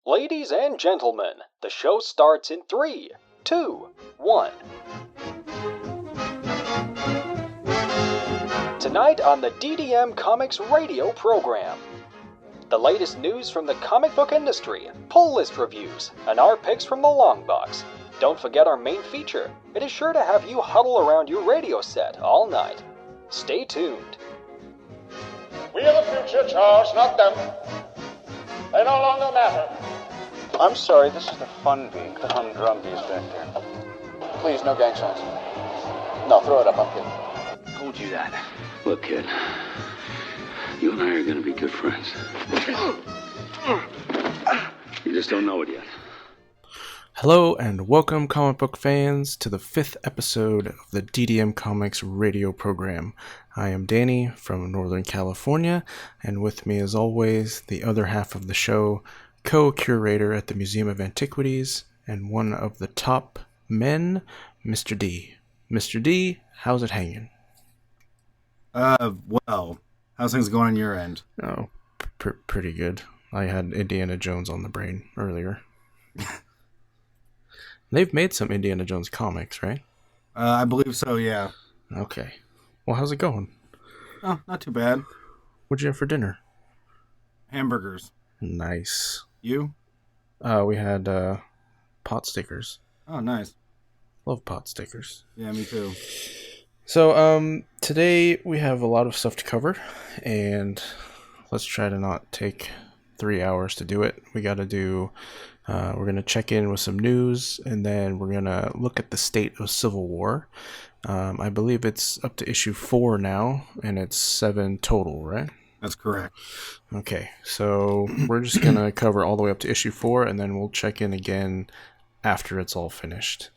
Ladies and gentlemen, the show starts in 3, 2, 1. Tonight on the DDM Comics radio program. The latest news from the comic book industry, pull list reviews, and our picks from the long box. Don't forget our main feature. It is sure to have you huddle around your radio set all night. Stay tuned. We are the future, Charles, not them. They no longer matter. I'm sorry, this is the fun beak, the humdrum beast back there. Please, no gang signs. No, throw it up, I'm kidding. Told you that. Look, kid, you and I are gonna be good friends. You just don't know it yet. Hello and welcome, comic book fans, to the 5th episode of the DDM Comics radio program. I am Danny from Northern California, and with me as always, the other half of the show, co-curator at the Museum of Antiquities, and one of the top men, Mr. D. Mr. D, how's it hanging? Well, how's things going on your end? Oh, pretty good. I had Indiana Jones on the brain earlier. They've made some Indiana Jones comics, right? I believe so, yeah. Okay. Well, how's it going? Oh, not too bad. What'd you have for dinner? Hamburgers. Nice. You? We had pot stickers. Oh, nice. Love pot stickers. Yeah, me too. So, today we have a lot of stuff to cover, and let's try to not take 3 hours to do it. We got to do... we're going to check in with some news, and then we're going to look at the state of Civil War. I believe it's up to issue 4 now, and it's 7 total, right? That's correct. Okay, so we're just going to cover all the way up to issue 4, and then we'll check in again after it's all finished.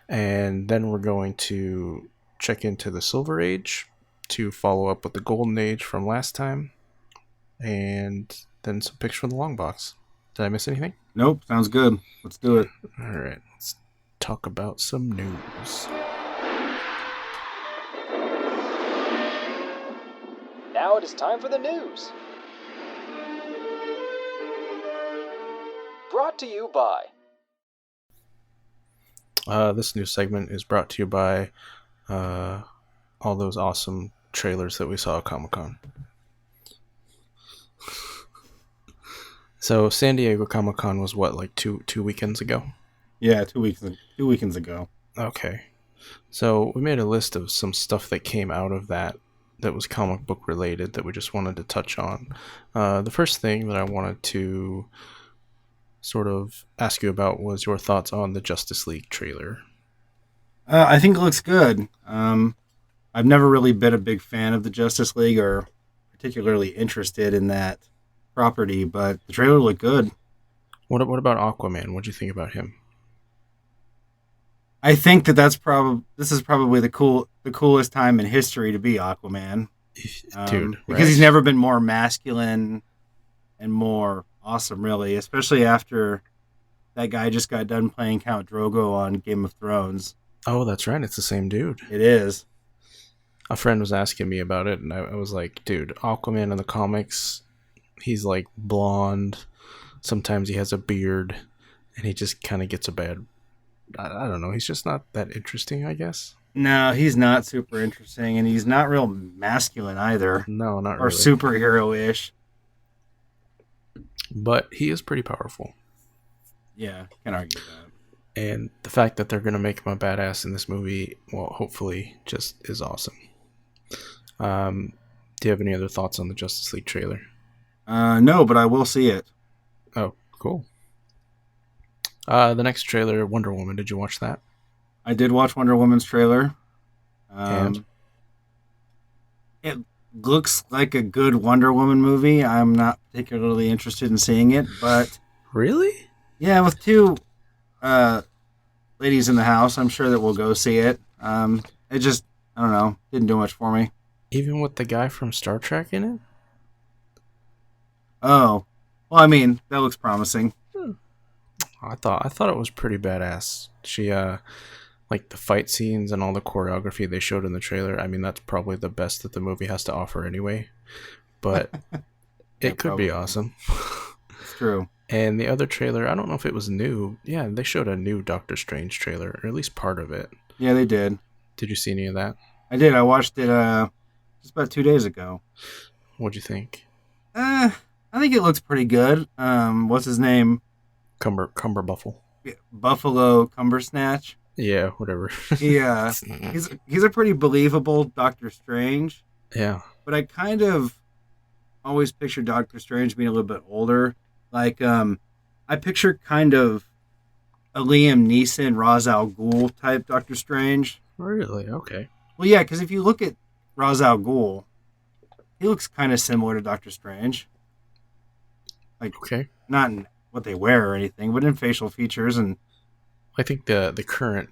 And then we're going to check into the Silver Age to follow up with the Golden Age from last time, and then some picks from the long box. Did I miss anything? Nope, sounds good. Let's do it. All right, let's talk about some news. Now it is time for the news. Brought to you by... This news segment is brought to you by all those awesome trailers that we saw at Comic-Con. So San Diego Comic-Con was what, like two weekends ago? Yeah, 2 weekends ago. Okay. So we made a list of some stuff that came out of that was comic book related that we just wanted to touch on. The first thing that I wanted to sort of ask you about was your thoughts on the Justice League trailer. I think it looks good. I've never really been a big fan of the Justice League or particularly interested in that property, but the trailer looked good. What about Aquaman? What'd you think about him? I think this is probably the coolest time in history to be Aquaman. Dude, because right? he's never been more masculine and more awesome, really, especially after that guy just got done playing Count Drogo on Game of Thrones. Oh, that's right. It's the same dude. It is. A friend was asking me about it, and I was like, dude, Aquaman in the comics, he's like blonde. Sometimes he has a beard, and he just kind of gets a bad... I don't know. He's just not that interesting, I guess. No, he's not super interesting, and he's not real masculine either. No, not or really. Or superhero-ish. But he is pretty powerful. Yeah, can't argue that. And the fact that they're going to make him a badass in this movie, well, hopefully, just is awesome. Do you have any other thoughts on the Justice League trailer? No, but I will see it. Oh, cool. The next trailer, Wonder Woman, did you watch that? I did watch Wonder Woman's trailer. And? It looks like a good Wonder Woman movie. I'm not particularly interested in seeing it, but... Really? Yeah, with 2 ladies in the house, I'm sure that we'll go see it. It just, I don't know, didn't do much for me. Even with the guy from Star Trek in it? Oh, well, I mean, that looks promising. I thought it was pretty badass. She, like the fight scenes and all the choreography they showed in the trailer. I mean, that's probably the best that the movie has to offer anyway. But it could be awesome. It's true. And the other trailer, I don't know if it was new. Yeah, they showed a new Doctor Strange trailer, or at least part of it. Yeah, they did. Did you see any of that? I did. I watched it just about 2 days ago. What'd you think? I think it looks pretty good. What's his name? Cumberbuffle. Buffalo Cumbersnatch. Yeah, whatever. Yeah, he's a pretty believable Doctor Strange. Yeah. But I kind of always picture Doctor Strange being a little bit older. Like, I picture kind of a Liam Neeson, Ra's al Ghul type Doctor Strange. Really? Okay. Well, yeah, because if you look at Ra's al Ghul, he looks kind of similar to Doctor Strange. Like, okay. Not in what they wear or anything, but in facial features. And I think the current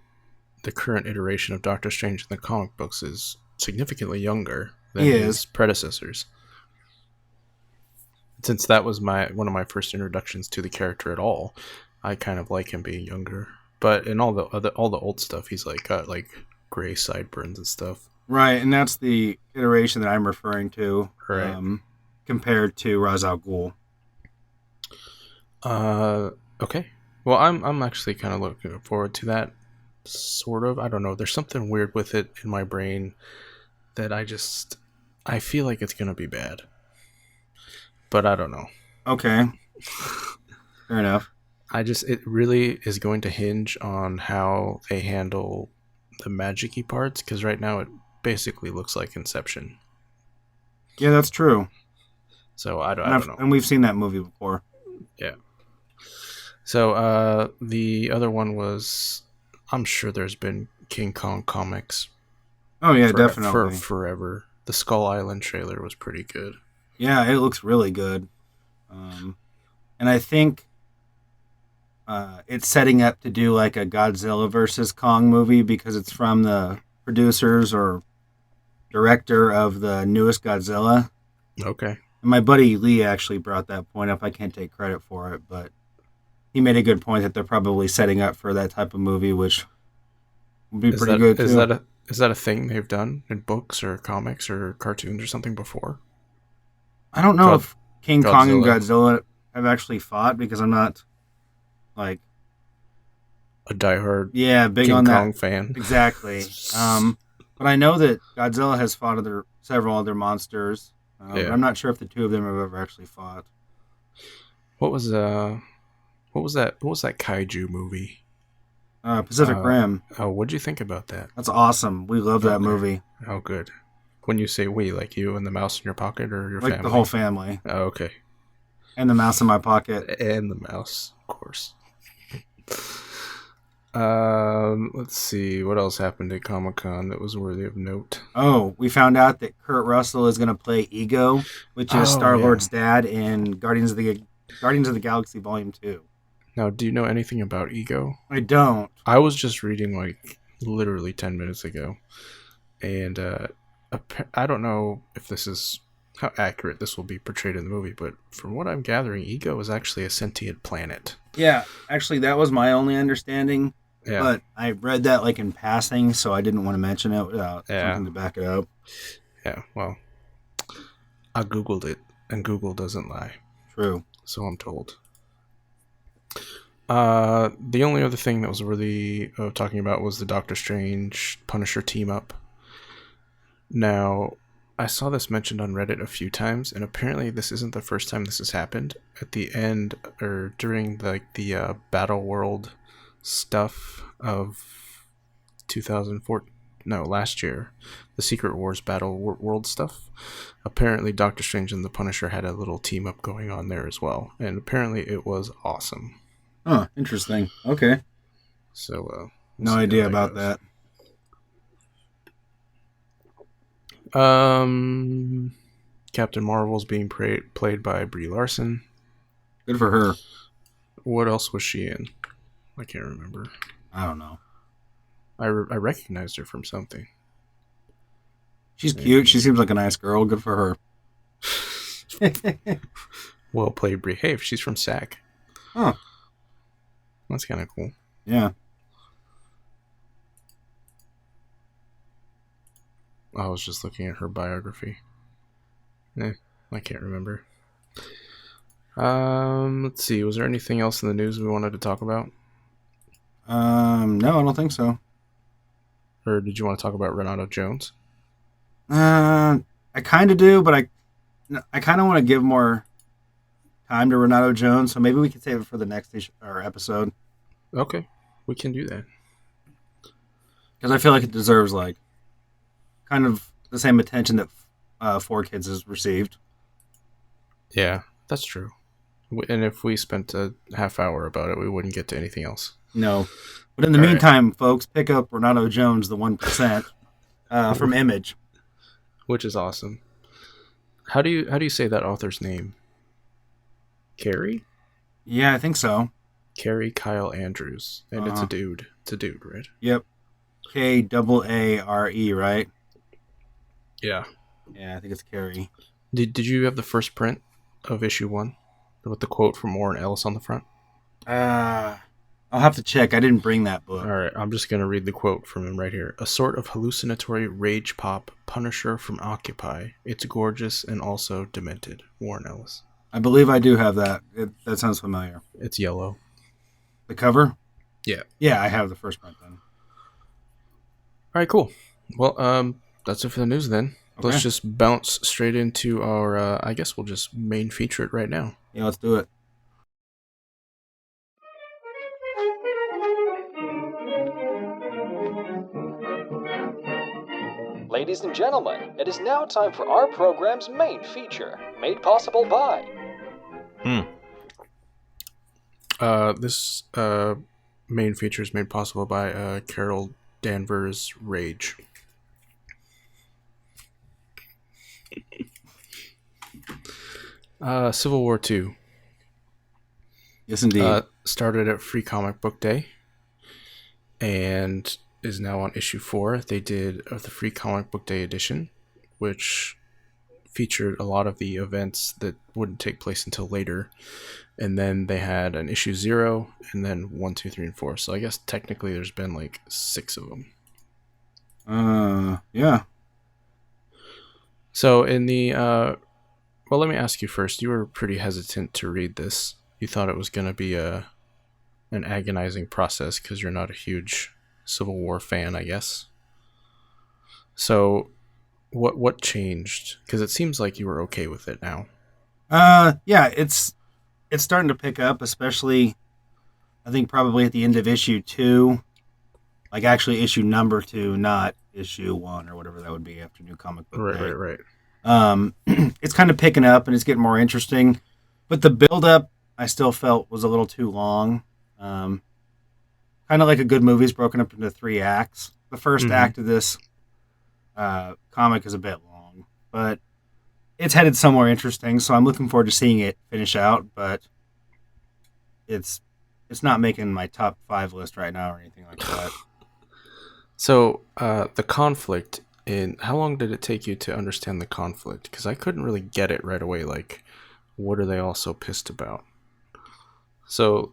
iteration of Doctor Strange in the comic books is significantly younger than his predecessors. Since that was one of my first introductions to the character at all, I kind of like him being younger. But in all the old stuff, he's like got like gray sideburns and stuff. Right, and that's the iteration that I'm referring to, right? Compared to Ra's al Ghul. Okay. Well, I'm actually kind of looking forward to that. Sort of. I don't know. There's something weird with it in my brain that I feel like it's gonna be bad, but I don't know. Okay. Fair enough. It really is going to hinge on how they handle the magic-y parts, because right now it basically looks like Inception. Yeah, that's true. So I don't know. And we've seen that movie before. Yeah. So the other one was, I'm sure there's been King Kong comics. Oh yeah, definitely. For forever. The Skull Island trailer was pretty good. Yeah, it looks really good. And I think it's setting up to do like a Godzilla versus Kong movie because it's from the producers or director of the newest Godzilla. Okay. And my buddy Lee actually brought that point up. I can't take credit for it, but he made a good point that they're probably setting up for that type of movie, which would be pretty good too. Is that a thing they've done in books or comics or cartoons or something before? I don't know if King Kong and Godzilla have actually fought, because I'm not like a diehard big King on Kong that fan. Exactly. But I know that Godzilla has fought several other monsters. But I'm not sure if the two of them have ever actually fought. What was that kaiju movie? Pacific Rim. Oh, what'd you think about that? That's awesome. We love that movie. Oh, good. When you say we, like you and the mouse in your pocket, or your family? Like the whole family. Oh, okay. And the mouse in my pocket. And the mouse, of course. Let's see. What else happened at Comic-Con that was worthy of note? Oh, we found out that Kurt Russell is going to play Ego, which is Star-Lord's dad in Guardians of the Galaxy Volume 2. Now, do you know anything about Ego? I don't. I was just reading, like, literally 10 minutes ago. And I don't know if this is how accurate this will be portrayed in the movie, but from what I'm gathering, Ego is actually a sentient planet. Yeah, actually, that was my only understanding. Yeah. But I read that, like, in passing, so I didn't want to mention it without something to back it up. Yeah, well, I Googled it, and Google doesn't lie. True. So I'm told. The only other thing that was worthy of talking about was the Doctor Strange Punisher team up. Now, I saw this mentioned on Reddit a few times, and apparently this isn't the first time this has happened. At the end, or during the Battle World stuff of 2004, no, last year, the Secret Wars Battle World stuff, apparently Doctor Strange and the Punisher had a little team up going on there as well, and apparently it was awesome. Huh, interesting. Okay. So, no idea about that. Captain Marvel's being played by Brie Larson. Good for her. What else was she in? I can't remember. I don't know. I recognized her from something. She's cute. She seems like a nice girl. Good for her. Well played, Brie. Hey, she's from SAG. Huh. That's kind of cool. Yeah. I was just looking at her biography. I can't remember. Let's see. Was there anything else in the news we wanted to talk about? No, I don't think so. Or did you want to talk about Renato Jones? I kind of do, but I kind of want to give more time to Renato Jones, so maybe we can save it for the next episode. Okay, we can do that. Because I feel like it deserves, like, kind of the same attention that 4 Kids has received. Yeah, that's true. And if we spent a half hour about it, we wouldn't get to anything else. No. But in the meantime, folks, pick up Renato Jones, the 1%, from Image. Which is awesome. How do you say that author's name? Carrie? Yeah, I think so. Carrie Kyle Andrews. And it's a dude. It's a dude, right? Yep. Kare, right? Yeah. Yeah, I think it's Carrie. Did you have the first print of issue 1 with the quote from Warren Ellis on the front? I'll have to check. I didn't bring that book. All right, I'm just going to read the quote from him right here. A sort of hallucinatory rage pop Punisher from Occupy. It's gorgeous and also demented. Warren Ellis. I believe I do have that. That sounds familiar. It's yellow. The cover? Yeah. Yeah, I have the first print then. All right, cool. Well, that's it for the news then. Okay. Let's just bounce straight into our, I guess we'll just main feature it right now. Yeah, let's do it. Ladies and gentlemen, it is now time for our program's main feature, made possible by... This main feature is made possible by Carol Danvers' Rage. Civil War II. Yes, indeed. Started at Free Comic Book Day and is now on issue 4. They did the Free Comic Book Day edition, which featured a lot of the events that wouldn't take place until later. And then they had an issue 0 and then 1, 2, 3, and 4. So I guess technically there's been like 6 of them. Yeah. So in the, well, let me ask you first. You were pretty hesitant to read this. You thought it was going to be an agonizing process because you're not a huge Civil War fan, I guess. So what changed? Because it seems like you were okay with it now. Yeah, it's starting to pick up, especially I think probably at the end of issue 2. Like actually issue number 2, not issue 1 or whatever that would be after New Comic Book Day. Right. It's kind of picking up and it's getting more interesting. But the build-up I still felt was a little too long. Kind of like a good movie is broken up into 3 acts. The first act of this comic is a bit long, but it's headed somewhere interesting, so I'm looking forward to seeing it finish out, but it's not making my top 5 list right now or anything like that. So, the conflict, how long did it take you to understand the conflict? Because I couldn't really get it right away, like, what are they all so pissed about? So,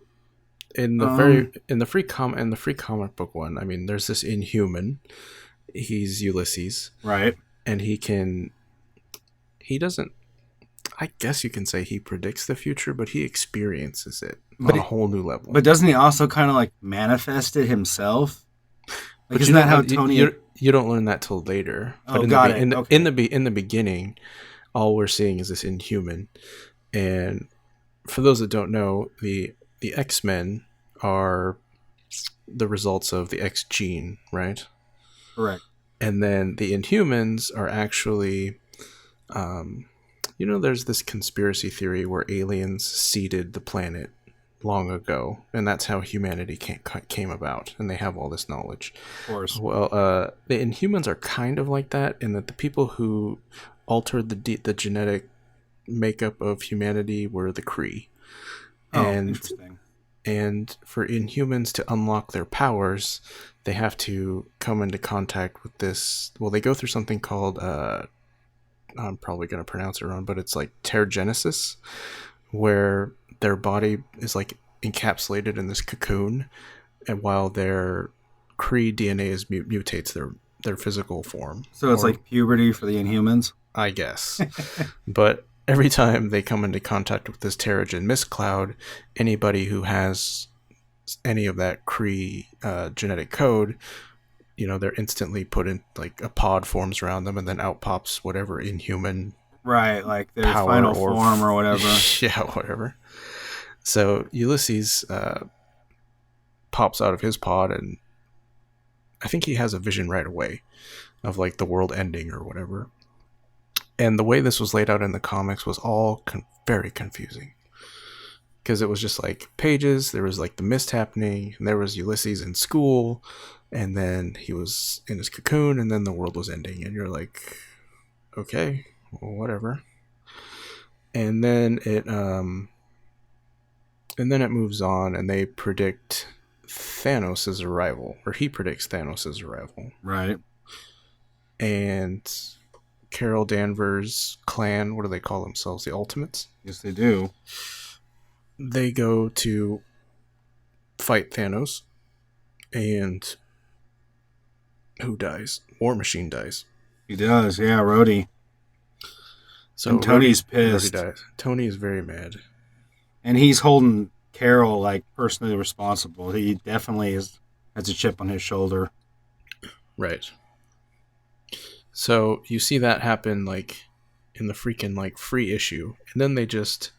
in the free comic book one, I mean, there's this Inhuman. He's Ulysses. Right. And he doesn't, I guess you can say he predicts the future, but he experiences it on a whole new level. But doesn't he also kind of like manifest it himself? Like, but isn't that how Tony... You don't learn that till later. But in the beginning, all we're seeing is this Inhuman. And for those that don't know, the X-Men are the results of the X gene, right? Correct. And then the Inhumans are actually, there's this conspiracy theory where aliens seeded the planet long ago, and that's how humanity came about, and they have all this knowledge. Of course. Well, the Inhumans are kind of like that, in that the people who altered the genetic makeup of humanity were the Kree. Interesting. And for Inhumans to unlock their powers, they have to come into contact with this. Well, they go through something called, I'm probably going to pronounce it wrong, but it's like pterogenesis, where their body is like encapsulated in this cocoon, and while their Kree DNA mutates their physical form. So it's like puberty for the Inhumans? I guess. But every time they come into contact with this Terrigen mist cloud, anybody who has any of that Kree genetic code, they're instantly put in, like, a pod forms around them, and then out pops whatever inhuman Right, like their power final form or whatever. Yeah, whatever. So Ulysses pops out of his pod, and I think he has a vision right away of, like, the world ending or whatever. And the way this was laid out in the comics was all very confusing. Because it was just, like, pages, there was, like, the mist happening, and there was Ulysses in school, and then he was in his cocoon, and then the world was ending. And you're like, okay, well, whatever. And then it moves on, and they predict Thanos' arrival, or he predicts Thanos' arrival. Right. And Carol Danvers' clan, what do they call themselves? The Ultimates? Yes, they do. They go to fight Thanos, and who dies? War Machine dies. He does, yeah, Rhodey. So and Tony's Rhodey pissed. dies. Tony is very mad. And he's holding Carol, like, personally responsible. He definitely has a chip on his shoulder. Right. So you see that happen, like, in the freaking, like, free issue, and then they just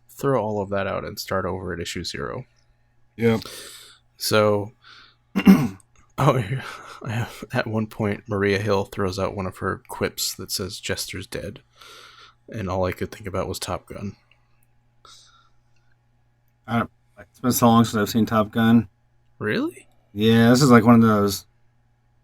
throw all of that out and start over at issue 0. Yep. So, at one point, Maria Hill throws out one of her quips that says "Jester's dead," and all I could think about was Top Gun. It's been so long since I've seen Top Gun. Really? Yeah, this is like one of those.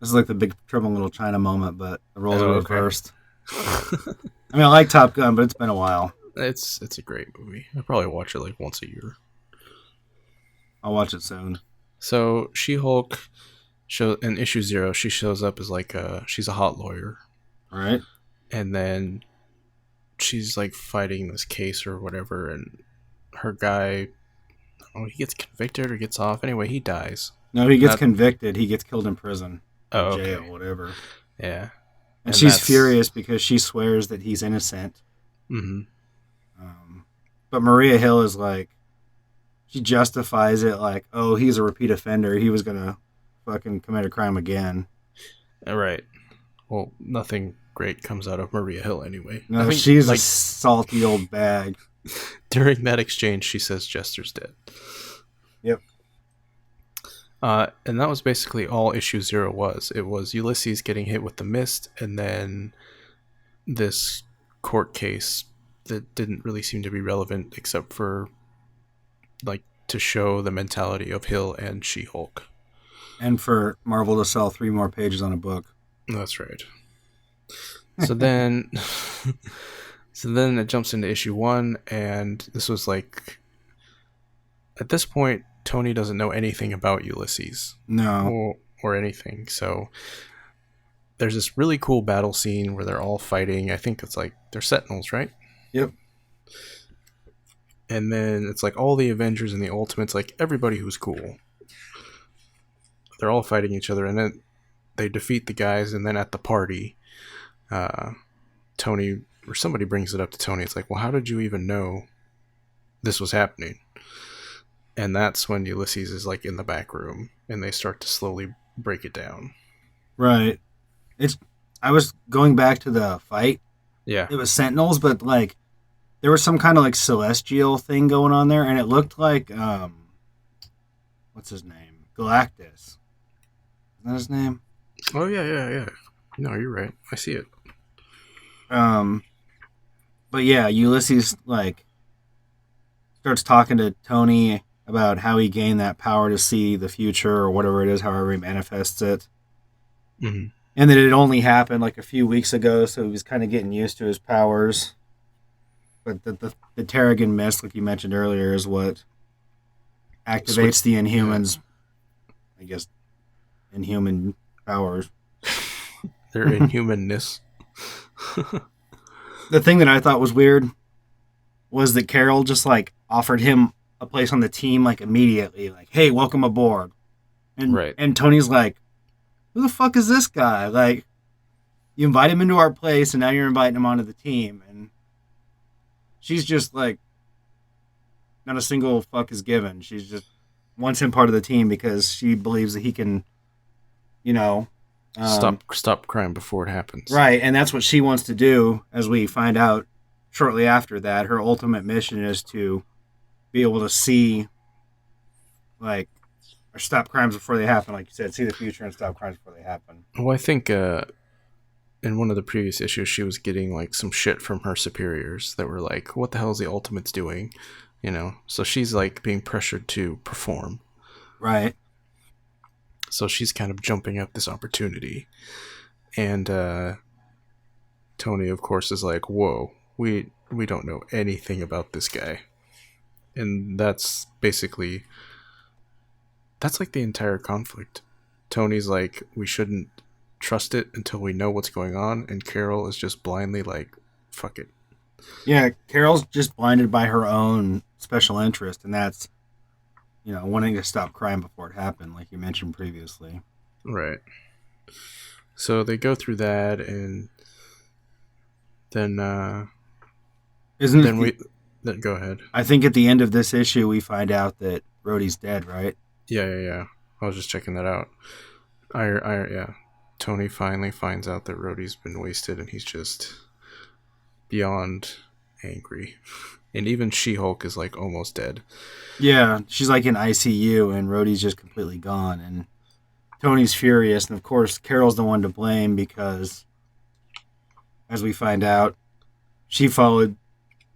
This is like the Big Trouble in Little China moment, but the roles are okay. reversed. I mean, I like Top Gun, but it's been a while. It's a great movie. I probably watch it like once a year. I'll watch it soon. So She-Hulk, in issue 0, she shows up as like she's a hot lawyer, Right? and then she's like fighting this case or whatever, and her guy, he gets convicted or gets off. Anyway, he dies. No, he gets convicted. He gets killed in prison, Oh, jail, okay. whatever. Yeah, And she's furious because she swears that he's innocent. Mm-hmm. But Maria Hill is like, she justifies it like, oh, he's a repeat offender. He was going to fucking commit a crime again. All right. Well, nothing great comes out of Maria Hill anyway. No, I think, she's like, a salty old bag. During that exchange, she says Jester's dead. Yep. And that was basically all issue 0 was. It was Ulysses getting hit with the mist, and then this court case that didn't really seem to be relevant except for, like, to show the mentality of Hill and She-Hulk. And for Marvel to sell 3 more pages on a book. That's right. So then it jumps into issue 1, and this was like, at this point, Tony doesn't know anything about Ulysses. No. Or anything. So there's this really cool battle scene where they're all fighting. I think it's like, they're Sentinels, right? Yep. And then it's like all the Avengers and the Ultimates, like everybody who's cool. They're all fighting each other, and then they defeat the guys, and then at the party, Tony, or somebody brings it up to Tony. It's like, well, how did you even know this was happening? And that's when Ulysses is like in the back room, and they start to slowly break it down. Right. I was going back to the fight. Yeah. It was Sentinels, but like there was some kind of like celestial thing going on there, and it looked like what's his name? Galactus. Is that his name? Oh yeah. No, you're right. I see it. But yeah, Ulysses like starts talking to Tony about how he gained that power to see the future or whatever it is, however he manifests it. Mm-hmm. And that it only happened like a few weeks ago, so he was kind of getting used to his powers. But the Terrigen mist, like you mentioned earlier, is what activates the Inhumans, I guess, inhuman powers. Their inhumanness. The thing that I thought was weird was that Carol just like offered him a place on the team like immediately, like, "Hey, welcome aboard." And Tony's like, "Who the fuck is this guy? Like, you invite him into our place, and now you're inviting him onto the team." And she's just like, not a single fuck is given. She's just wants him part of the team because she believes that he can, stop crime before it happens. Right, and that's what she wants to do. As we find out shortly after that, her ultimate mission is to be able to see, or stop crimes before they happen. Like you said, see the future and stop crimes before they happen. Well, I think in one of the previous issues, she was getting like some shit from her superiors that were like, "What the hell is the Ultimates doing?" So she's like being pressured to perform. Right. So she's kind of jumping up this opportunity. And Tony, of course, is like, whoa, we don't know anything about this guy. And that's basically, that's like the entire conflict. Tony's like, we shouldn't trust it until we know what's going on. And Carol is just blindly like, fuck it. Yeah, Carol's just blinded by her own special interest, and that's, wanting to stop crime before it happened, like you mentioned previously. Right. So they go through that, and then go ahead. I think at the end of this issue, we find out that Rhodey's dead, right? Yeah. I was just checking that out. Yeah. Tony finally finds out that Rhodey's been wasted, and he's just beyond angry. And even She-Hulk is like almost dead. Yeah, she's like in ICU, and Rhodey's just completely gone, and Tony's furious, and of course Carol's the one to blame because, as we find out, she followed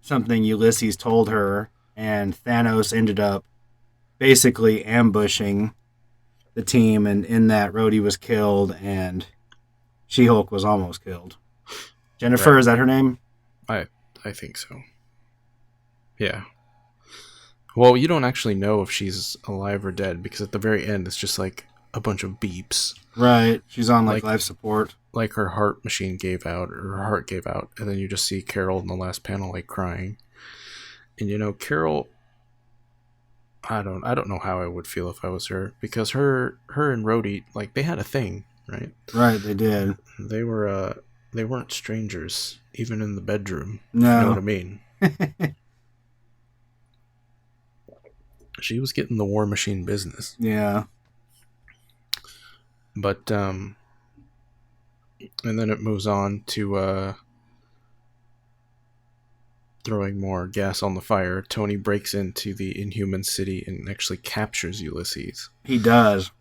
something Ulysses told her, and Thanos ended up basically ambushing the team, and in that Rhodey was killed, and She-Hulk was almost killed. Jennifer, right. Is that her name? I think so. Yeah. Well, you don't actually know if she's alive or dead because at the very end it's just like a bunch of beeps. Right. She's on like life support. Like her heart machine gave out, or her heart gave out, and then you just see Carol in the last panel like crying. And Carol, I don't know how I would feel if I was her, because her and Rhodey, like, they had a thing, right? Right, they did. They weren't strangers, even in the bedroom. No. You know what I mean? She was getting the war machine business. Yeah. But, and then it moves on to, throwing more gas on the fire. Tony breaks into the Inhuman city and actually captures Ulysses. He does.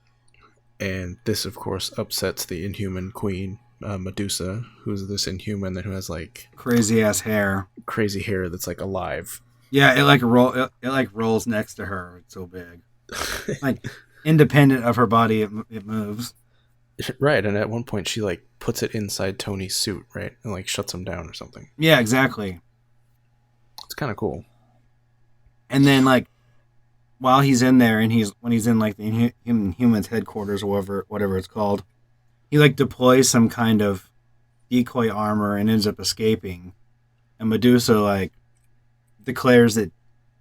And this, of course, upsets the Inhuman queen, Medusa, who's this Inhuman who has like crazy ass hair. Crazy hair that's like alive. Yeah, it rolls next to her. It's so big. Like independent of her body, it moves. Right, and at one point she like puts it inside Tony's suit, right? And like shuts him down or something. Yeah, exactly. It's kind of cool. And then like while he's in there, and when he's in like the Inhumans headquarters or whatever it's called, he like deploys some kind of decoy armor and ends up escaping. And Medusa like declares that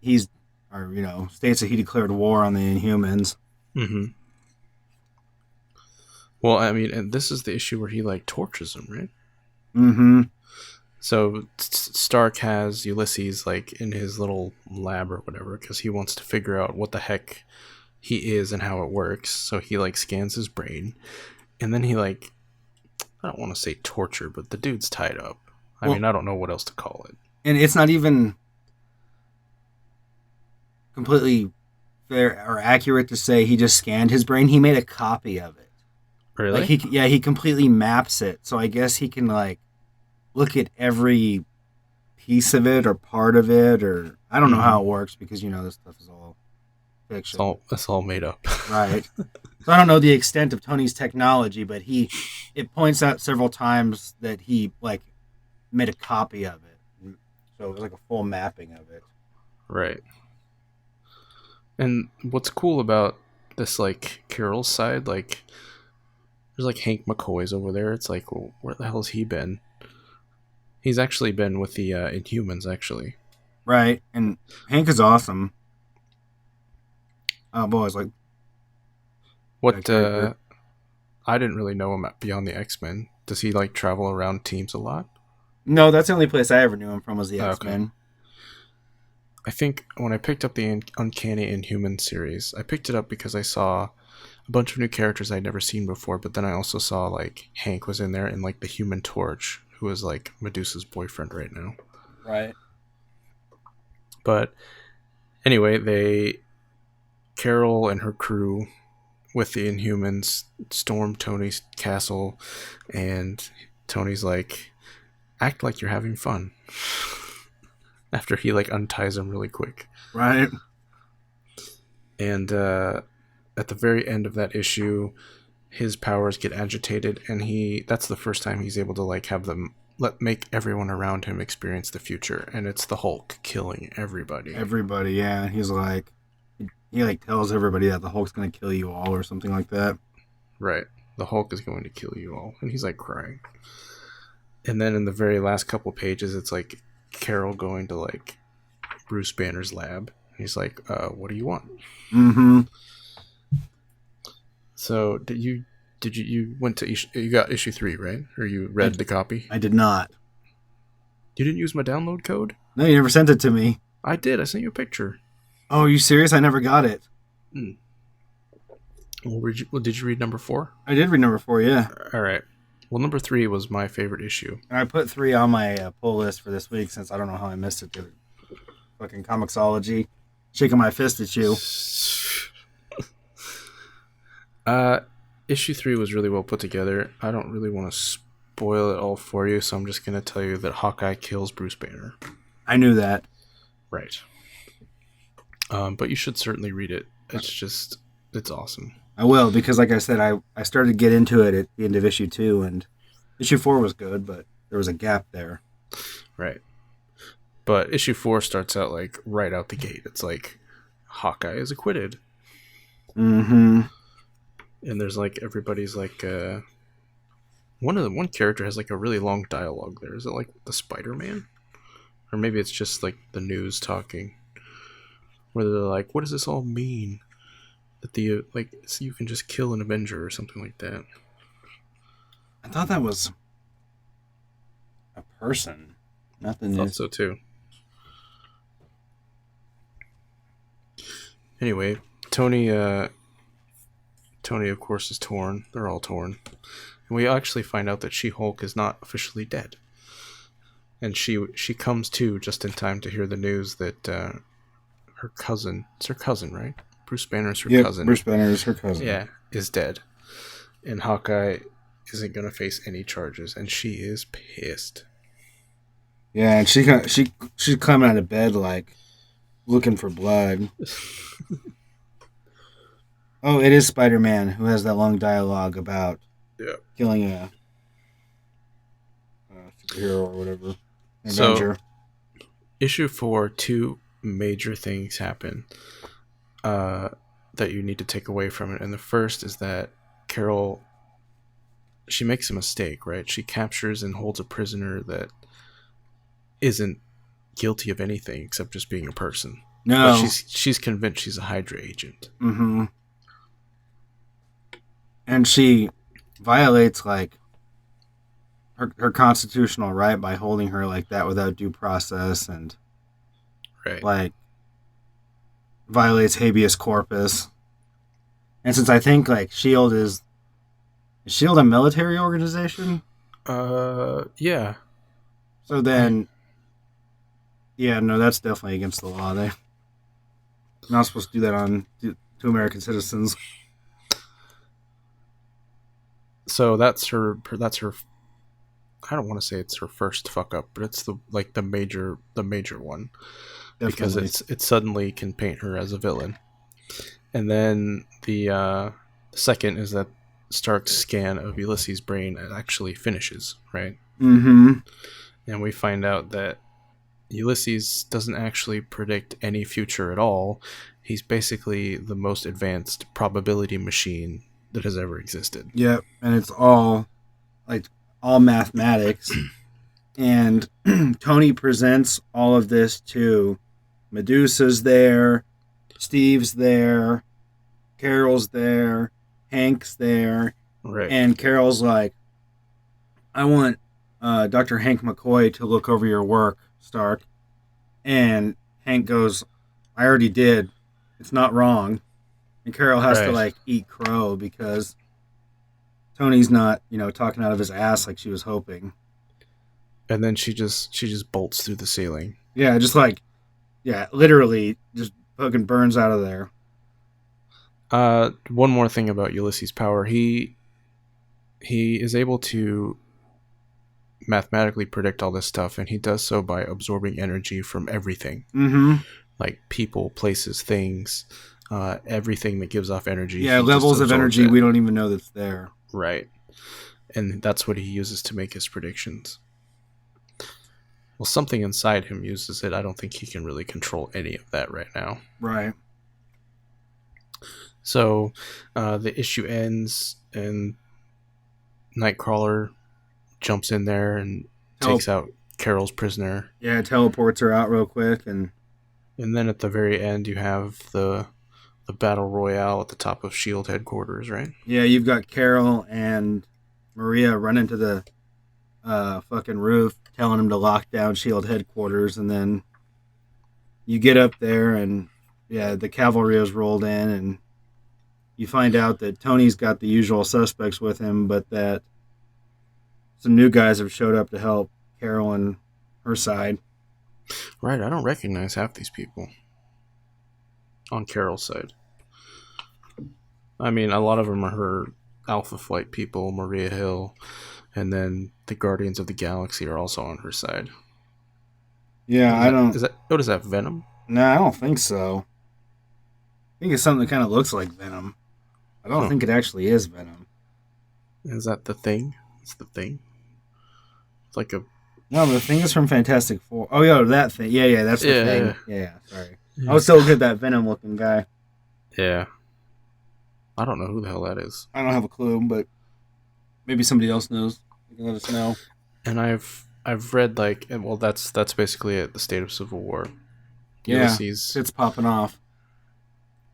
states that he declared war on the Inhumans. Mm-hmm. Well, I mean, and this is the issue where he like tortures them, right? Mm-hmm. So Stark has Ulysses like in his little lab or whatever because he wants to figure out what the heck he is and how it works. So he like scans his brain, and then he like, I don't want to say torture, but the dude's tied up. I mean, I don't know what else to call it. And it's not even completely fair or accurate to say he just scanned his brain. He made a copy of it. Really? Like he completely maps it. So I guess he can like look at every piece of it or part of it, or I don't know how it works because this stuff is all fiction. It's all made up. Right. So I don't know the extent of Tony's technology, but it points out several times that he like made a copy of it. So it was like a full mapping of it. Right. And what's cool about this like Carol's side, like there's like Hank McCoy's over there. It's like, well, where the hell's he been? He's actually been with the Inhumans, actually. Right, and Hank is awesome. Oh, boy, it's like... What, I didn't really know him beyond the X-Men. Does he, like, travel around teams a lot? No, that's the only place I ever knew him from was the X-Men. I think when I picked up the Uncanny Inhuman series, I picked it up because I saw a bunch of new characters I'd never seen before, but then I also saw, like, Hank was in there and, like, the Human Torch, who is, like, Medusa's boyfriend right now. Right. But anyway, Carol and her crew with the Inhumans storm Tony's castle, and Tony's like, act like you're having fun. After he, like, unties him really quick. Right. And at the very end of that issue, his powers get agitated, and that's the first time he's able to, like, have them make everyone around him experience the future, and it's the Hulk killing everybody. Everybody, yeah. He's like, he like tells everybody that the Hulk's gonna kill you all or something like that. Right. The Hulk is going to kill you all, and he's like crying. And then in the very last couple pages, it's like Carol going to, like, Bruce Banner's lab. He's like, what do you want? Mm-hmm. So you went to you got issue 3, right? Or you read the copy? I did not. You didn't use my download code? No, you never sent it to me. I did. I sent you a picture. Oh, are you serious? I never got it. Well, did you read number 4? I did read number 4, yeah. All right. Well, number 3 was my favorite issue. And I put 3 on my pull list for this week since I don't know how I missed it. Fucking Comixology. Shaking my fist at you. Issue 3 was really well put together. I don't really want to spoil it all for you, so I'm just going to tell you that Hawkeye kills Bruce Banner. I knew that. Right. But you should certainly read it. It's awesome. I will, because like I said, I started to get into it at the end of issue 2, and issue 4 was good, but there was a gap there. Right. But issue 4 starts out, like, right out the gate. It's like, Hawkeye is acquitted. Mm-hmm. And there's, like, everybody's, like, one character has, like, a really long dialogue there. Is it, like, the Spider-Man? Or maybe it's just, like, the news talking. Where they're like, what does this all mean? That so you can just kill an Avenger or something like that. I thought that was a person. Nothing. I thought so too. Anyway, Tony of course is torn. They're all torn. And we actually find out that She-Hulk is not officially dead. And she comes to just in time to hear the news that her cousin, it's her cousin, right? Bruce Banner's her cousin. Bruce Banner is her cousin. Yeah, is dead. And Hawkeye isn't going to face any charges, and she is pissed. Yeah, and she's climbing out of bed, like, looking for blood. Oh, it is Spider-Man who has that long dialogue about killing a superhero or whatever. Avenger. So, issue 4, 2 major things happen that you need to take away from it. And the first is that Carol, she makes a mistake, right? She captures and holds a prisoner that isn't guilty of anything except just being a person. No. But she's convinced she's a Hydra agent. Mm-hmm. And she violates, like, her constitutional right by holding her like that without due process, and like violates habeas corpus. And since I think, like, S.H.I.E.L.D. is S.H.I.E.L.D. a military organization? Yeah. So then, yeah, no, that's definitely against the law. They're not supposed to do that to American citizens. So that's her. I don't want to say it's her first fuck up, but it's the major one. Definitely. Because it suddenly can paint her as a villain. And then the second is that Stark's scan of Ulysses' brain actually finishes, right? Mm-hmm. And we find out that Ulysses doesn't actually predict any future at all. He's basically the most advanced probability machine that has ever existed. Yep, and it's all mathematics. And Tony presents all of this to Medusa's there, Steve's there, Carol's there, Hank's there. Right. And Carol's like, I want Dr. Hank McCoy to look over your work, Stark. And Hank goes, I already did. It's not wrong. And Carol has to, Right. like, eat crow because Tony's not, talking out of his ass like she was hoping. And then she just bolts through the ceiling. Yeah, just like, literally just fucking burns out of there. One more thing about Ulysses' power. He is able to mathematically predict all this stuff, and he does so by absorbing energy from everything. Mm-hmm. Like people, places, things, everything that gives off energy. Yeah, he levels just of energy absorbs it. we don't even know that's there. Right. And that's what he uses to make his predictions. Well, something inside him uses it. I don't think he can really control any of that right now. Right. So the issue ends, and Nightcrawler jumps in there and takes out Carol's prisoner. Yeah, teleports her out real quick, and then at the very end, you have the battle royale at the top of S.H.I.E.L.D. headquarters, right? yeah, you've got Carol and Maria running to the fucking roof, telling him to lock down S.H.I.E.L.D. headquarters, and then you get up there, and the cavalry has rolled in, and you find out that Tony's got the usual suspects with him, but that some new guys have showed up to help Carol and her side. Right, I don't recognize half these people on Carol's side. I mean, a lot of them are her Alpha Flight people, Maria Hill, and then the Guardians of the Galaxy are also on her side. Yeah, Is that Venom? No, I don't think so. I think it's something that kind of looks like Venom. I don't think it actually is Venom. Is that the Thing? It's the Thing. It's like a... No, the Thing is from Fantastic Four. Oh, yeah, that Thing. Yeah, that's the Thing. Yeah, sorry. Yeah. I was still looking at that Venom-looking guy. Yeah. I don't know who the hell that is. I don't have a clue, but maybe somebody else knows. You can let us know. And I've read, like... Well, that's basically it, the state of Civil War. Yeah, Ulysses... it's popping off.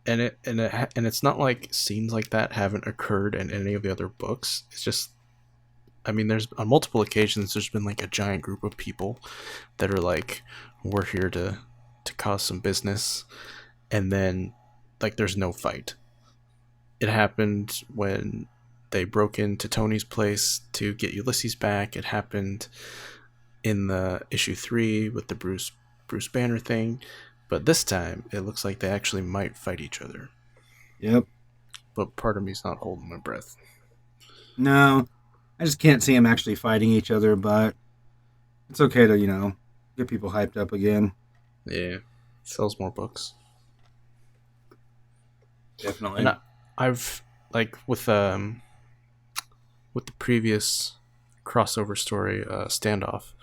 And it's not like scenes like that haven't occurred in any of the other books. It's just, I mean, there's on multiple occasions there's been like a giant group of people that are like, we're here to cause some business, and then like there's no fight. It happened when they broke into Tony's place to get Ulysses back. It happened in the issue 3 with the Bruce Banner thing. But this time, it looks like they actually might fight each other. Yep. But part of me's not holding my breath. No, I just can't see them actually fighting each other, but it's okay to, get people hyped up again. Yeah. Sells more books. Definitely. And I've, like, with the previous crossover story, Standoff,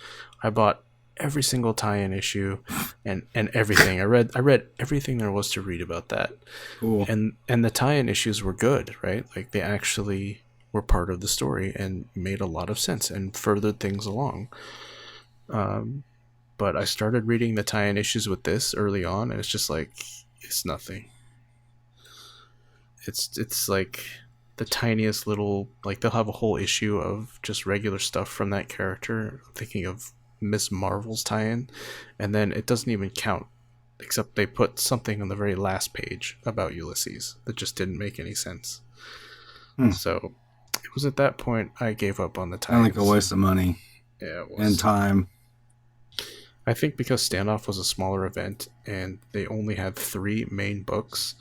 I bought every single tie-in issue and everything. I read everything there was to read about that. Cool. And the tie-in issues were good, right? Like they actually were part of the story and made a lot of sense and furthered things along. But I started reading the tie-in issues with this early on, and it's just like it's nothing. It's like the tiniest little, like they'll have a whole issue of just regular stuff from that character. I'm thinking of Miss Marvel's tie-in, and then it doesn't even count, except they put something on the very last page about Ulysses that just didn't make any sense. So it was at that point I gave up on the tie-ins. Kind of like a waste of money. Yeah, it was. And time. I think because Standoff was a smaller event and they only had 3 main books,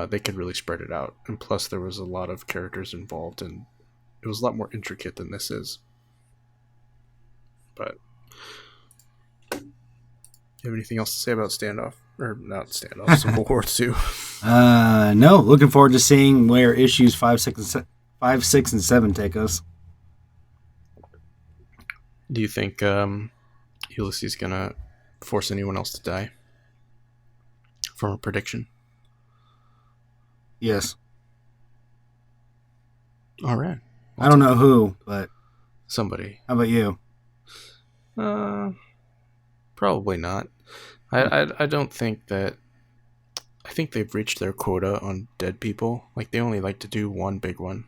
they could really spread it out, and plus there was a lot of characters involved, and it was a lot more intricate than this is. But you have anything else to say about Standoff? Or not Standoff, Civil War 2? No. Looking forward to seeing where issues 5, 6, and 7 take us. Do you think Ulysses gonna force anyone else to die? From a prediction? Yes. Alright. I don't know who, but... Somebody. How about you? Probably not. I don't think that... I think they've reached their quota on dead people. Like, they only like to do one big one.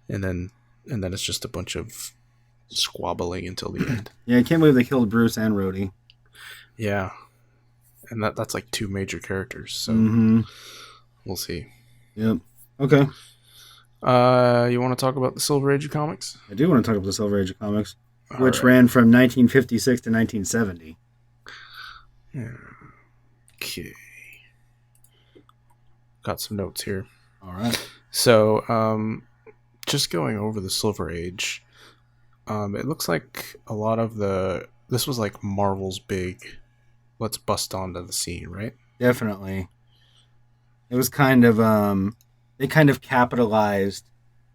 And then it's just a bunch of squabbling until the end. Yeah, I can't believe they killed Bruce and Rhodey. Yeah. and that's like 2 major characters. So we'll see. Yep. Okay. You want to talk about the Silver Age of comics? I do want to talk about the Silver Age of comics, which right. ran from 1956 to 1970. Okay. Got some notes here. All right. So, just going over the Silver Age, it looks like a lot of this was like Marvel's big, let's bust onto the scene, right? Definitely. It was kind of, they kind of capitalized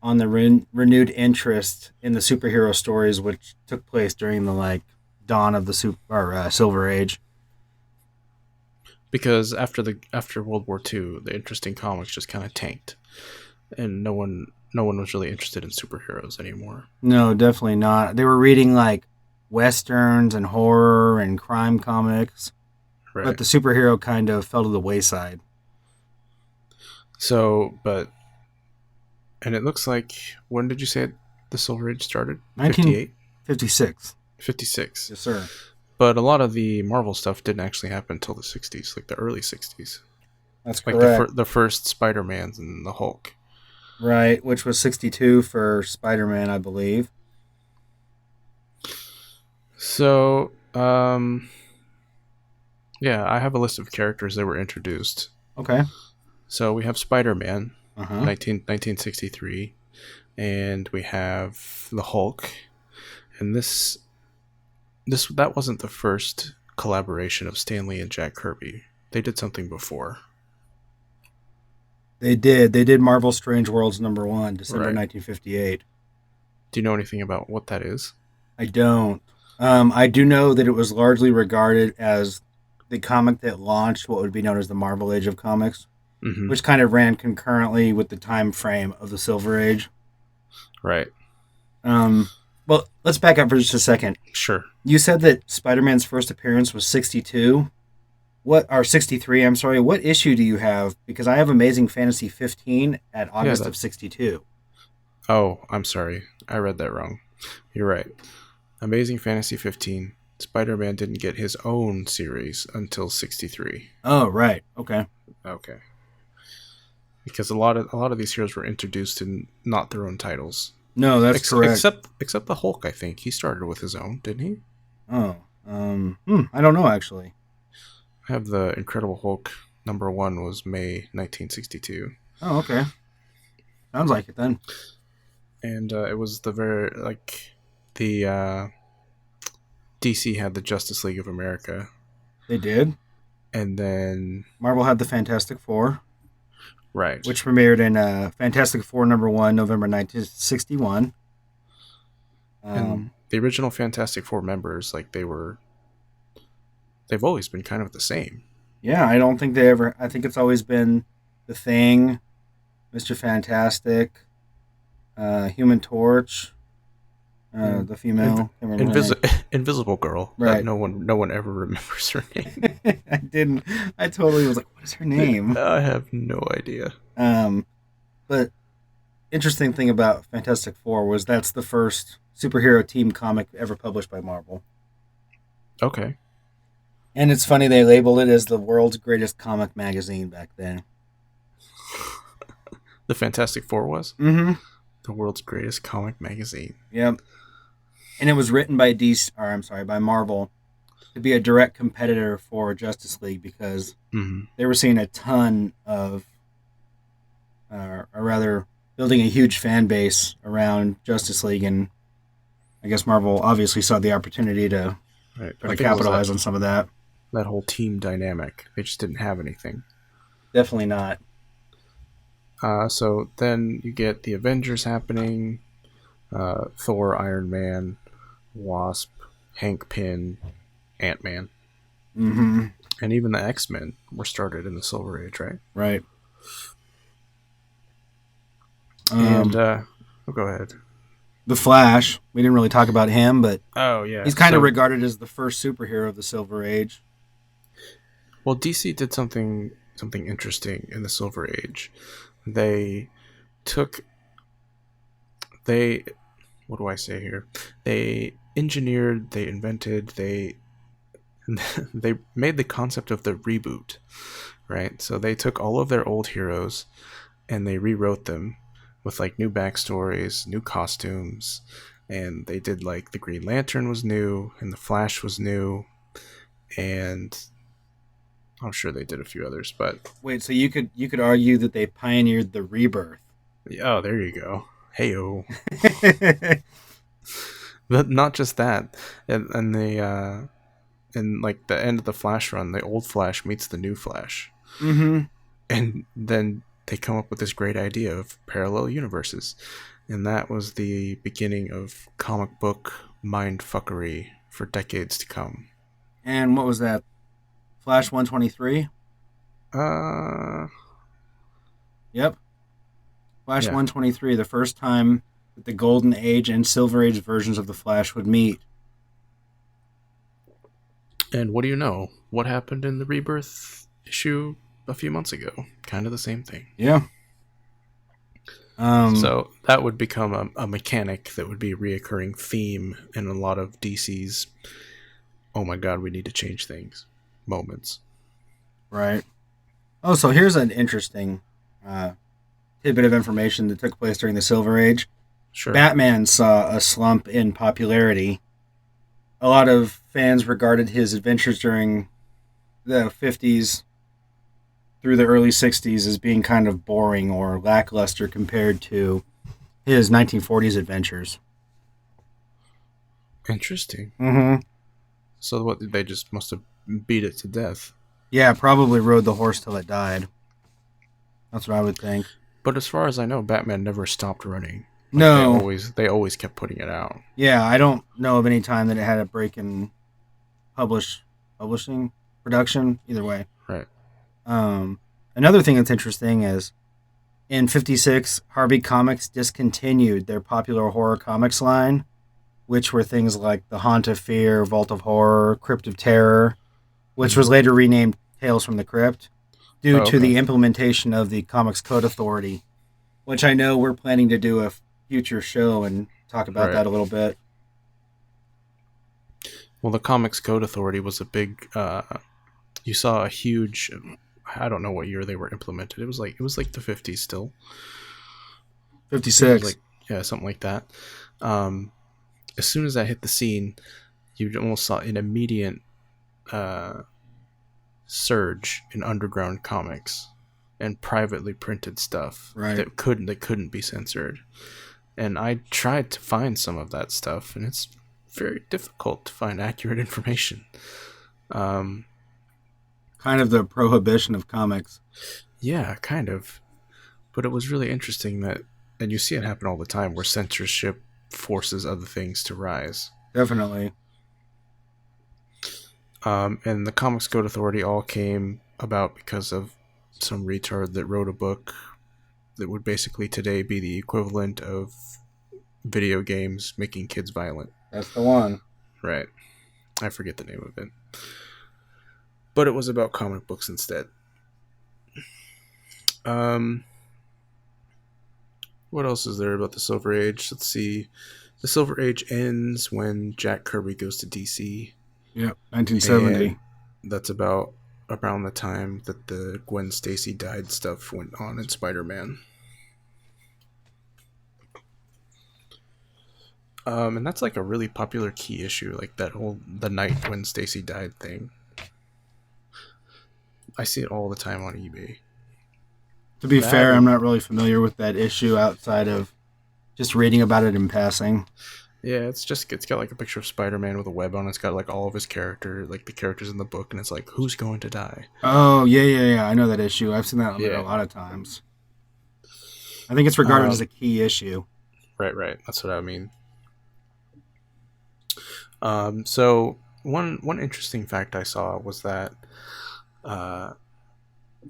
on the renewed interest in the superhero stories, which took place during the dawn of the Silver Age. Because after World War II, the interest in comics just kind of tanked, and no one was really interested in superheroes anymore. No, definitely not. They were reading like westerns and horror and crime comics, right. But the superhero kind of fell to the wayside. So, and it looks like, when did you say the Silver Age started? 1956. 56. Yes, sir. But a lot of the Marvel stuff didn't actually happen until the 60s, like the early 60s. That's like correct. The first Spider-Mans and the Hulk. Right, which was 62 for Spider-Man, I believe. So, yeah, I have a list of characters that were introduced. Okay. So we have Spider-Man, 1963, and we have the Hulk, and that wasn't the first collaboration of Stan Lee and Jack Kirby. They did something before. They did Marvel Strange Worlds #1, December Right. 1958. Do you know anything about what that is? I don't. I do know that it was largely regarded as the comic that launched what would be known as the Marvel Age of comics, which kind of ran concurrently with the time frame of the Silver Age. Right. Well, let's back up for just a second. Sure. You said that Spider-Man's first appearance was 62. 63, I'm sorry. What issue do you have? Because I have Amazing Fantasy 15 at August of 62. Oh, I'm sorry. I read that wrong. You're right. Amazing Fantasy 15. Spider-Man didn't get his own series until 63. Oh, right. Okay. Okay. Because a lot of these heroes were introduced in not their own titles. No, that's correct. Except the Hulk, I think. He started with his own, didn't he? Oh. I don't know, actually. I have the Incredible Hulk #1 was May 1962. Oh, okay. Sounds like it then. And it was the DC had the Justice League of America. They did. And then Marvel had the Fantastic Four. Right. Which premiered in Fantastic Four #1, November 1961. And the original Fantastic Four members, they've always been kind of the same. Yeah, I don't think I think it's always been The Thing, Mr. Fantastic, Human Torch, the female. Invisible Girl. Right. No one ever remembers her name. I didn't. I totally was like, what is her name? I have no idea. But interesting thing about Fantastic Four was that's the first superhero team comic ever published by Marvel. Okay. And it's funny they labeled it as the world's greatest comic magazine back then. The Fantastic Four was? Mm-hmm. The world's greatest comic magazine. Yep. And it was written by by Marvel to be a direct competitor for Justice League because they were seeing a ton of, or rather, building a huge fan base around Justice League, and I guess Marvel obviously saw the opportunity to capitalize on some of that. That whole team dynamic. They just didn't have anything. Definitely not. So then you get the Avengers happening, Thor, Iron Man, Wasp, Hank Pym, Ant-Man. Mm-hmm. And even the X-Men were started in the Silver Age, right? Right. And, go ahead. The Flash. We didn't really talk about him, but he's kind of regarded as the first superhero of the Silver Age. Well, DC did something interesting in the Silver Age. They what do I say here? They engineered, they invented, they And they made the concept of the reboot, right? So they took all of their old heroes and they rewrote them with like new backstories, new costumes, and they did like the Green Lantern was new and the Flash was new, and I'm sure they did a few others, but Wait, so you could argue that they pioneered the rebirth. oh, there you go. Heyo. But not just that, and they in like the end of the Flash run, the old Flash meets the new Flash, and then they come up with this great idea of parallel universes, and that was the beginning of comic book mindfuckery for decades to come. And what was that? Flash 123? Yep. Flash 123, the first time that the Golden Age and Silver Age versions of the Flash would meet. And what do you know? What happened in the Rebirth issue a few months ago? Kind of the same thing. Yeah. So that would become a mechanic that would be a reoccurring theme in a lot of DC's, oh my god, we need to change things moments. Right. Oh, so here's an interesting tidbit of information that took place during the Silver Age. Sure. Batman saw a slump in popularity. A lot of fans regarded his adventures during the 50s through the early 60s as being kind of boring or lackluster compared to his 1940s adventures. Interesting. Mm-hmm. So what, they just must have beat it to death. Yeah, probably rode the horse till it died. That's what I would think. But as far as I know, Batman never stopped running. Like, No. They always kept putting it out. Yeah, I don't know of any time that it had a break in publishing, production, either way. Right. Another thing that's interesting is in 56, Harvey Comics discontinued their popular horror comics line, which were things like The Haunt of Fear, Vault of Horror, Crypt of Terror, which was later renamed Tales from the Crypt, due to the implementation of the Comics Code Authority, which I know we're planning to do a future show and talk about that a little bit. Well, the Comics Code Authority was a big, you saw a huge, I don't know what year they were implemented. It was like the 50s still. 56. Yeah, something like that. As soon as that hit the scene, you almost saw an immediate surge in underground comics and privately printed stuff that couldn't be censored. And I tried to find some of that stuff, and it's very difficult to find accurate information. Kind of the prohibition of comics. Yeah, kind of. But it was really interesting that, and you see it happen all the time, where censorship forces other things to rise. Definitely. And the Comics Code Authority all came about because of some retard that wrote a book that would basically today be the equivalent of video games making kids violent. That's the one. Right. I forget the name of it. But it was about comic books instead. What else is there about the Silver Age? Let's see. The Silver Age ends when Jack Kirby goes to DC. Yep, 1970. And that's about around the time that the Gwen Stacy died stuff went on in Spider-Man. And that's like a really popular key issue, like that whole the night Gwen Stacy died thing. I see it all the time on eBay. To be fair, I'm not really familiar with that issue outside of just reading about it in passing. Yeah, it's got like a picture of Spider-Man with a web on it. It's got like all of his characters, like the characters in the book, and it's like, who's going to die? Oh, yeah. I know that issue. I've seen that on there a lot of times. I think it's regarded as a key issue. Right. That's what I mean. So one interesting fact I saw was that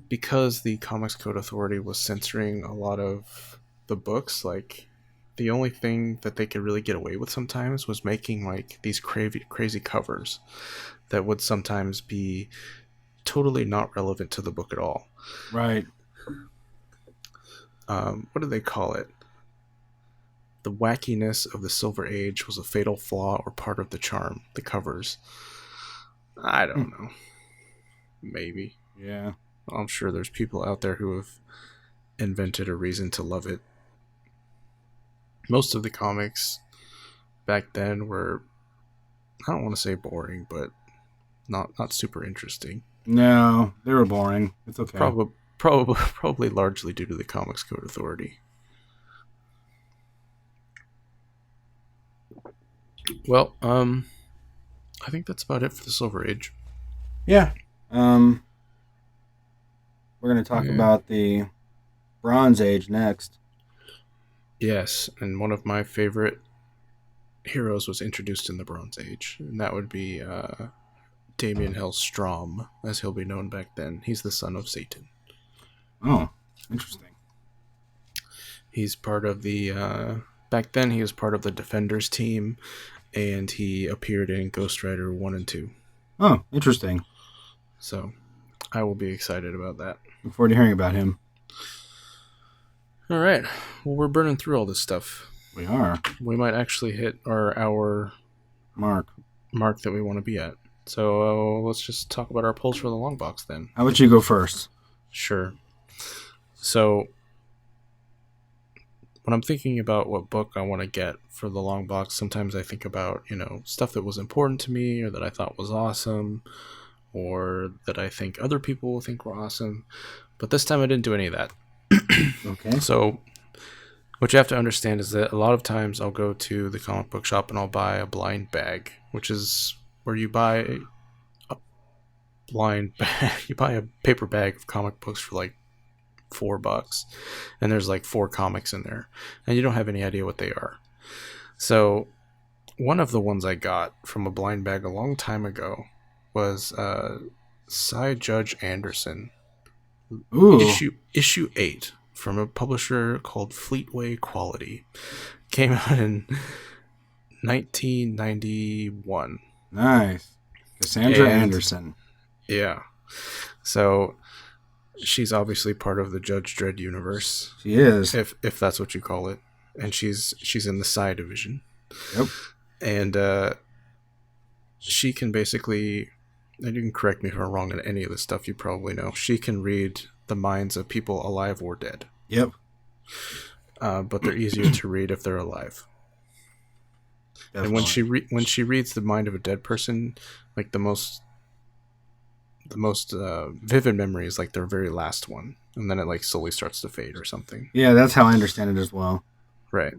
because the Comics Code Authority was censoring a lot of the books, like the only thing that they could really get away with sometimes was making like these crazy covers that would sometimes be totally not relevant to the book at all. Right. What do they call it? The wackiness of the Silver Age was a fatal flaw or part of the charm, the covers. I don't know. Maybe. Yeah. I'm sure there's people out there who have invented a reason to love it. Most of the comics back then were, I don't want to say boring, but not super interesting. No, they were boring. It's okay. Probably largely due to the Comics Code Authority. Well, I think that's about it for the Silver Age. Yeah. We're going to talk about the Bronze Age next. Yes, and one of my favorite heroes was introduced in the Bronze Age, and that would be Damien Hellstrom, as he'll be known back then. He's the son of Satan. Oh, interesting. He's part of the... back then, he was part of the Defenders team, and he appeared in Ghost Rider 1 and 2. Oh, interesting. So, I will be excited about that. Look forward to hearing about him. All right. Well, we're burning through all this stuff. We are. We might actually hit our hour mark that we want to be at. So let's just talk about our polls for the long box then. How about you go first? Sure. So when I'm thinking about what book I want to get for the long box, sometimes I think about, stuff that was important to me or that I thought was awesome or that I think other people will think were awesome. But this time I didn't do any of that. Okay. So what you have to understand is that a lot of times I'll go to the comic book shop and I'll buy a blind bag, which is where you buy a blind bag. You buy a paper bag of comic books for like $4, and there's like 4 comics in there, and you don't have any idea what they are. So one of the ones I got from a blind bag a long time ago was Cy Judge Anderson. Ooh. Issue 8 from a publisher called Fleetway Quality. Came out in 1991. Nice. Cassandra Anderson. Yeah. So she's obviously part of the Judge Dredd universe. She is. If that's what you call it. And she's in the Psi division. Yep. And she can basically, and you can correct me if I'm wrong on any of this stuff you probably know, she can read the minds of people alive or dead. Yep. But they're easier to read if they're alive. Definitely. And when she reads the mind of a dead person, like the most vivid memory is like their very last one, and then it like slowly starts to fade or something. Yeah, that's how I understand it as well. Right.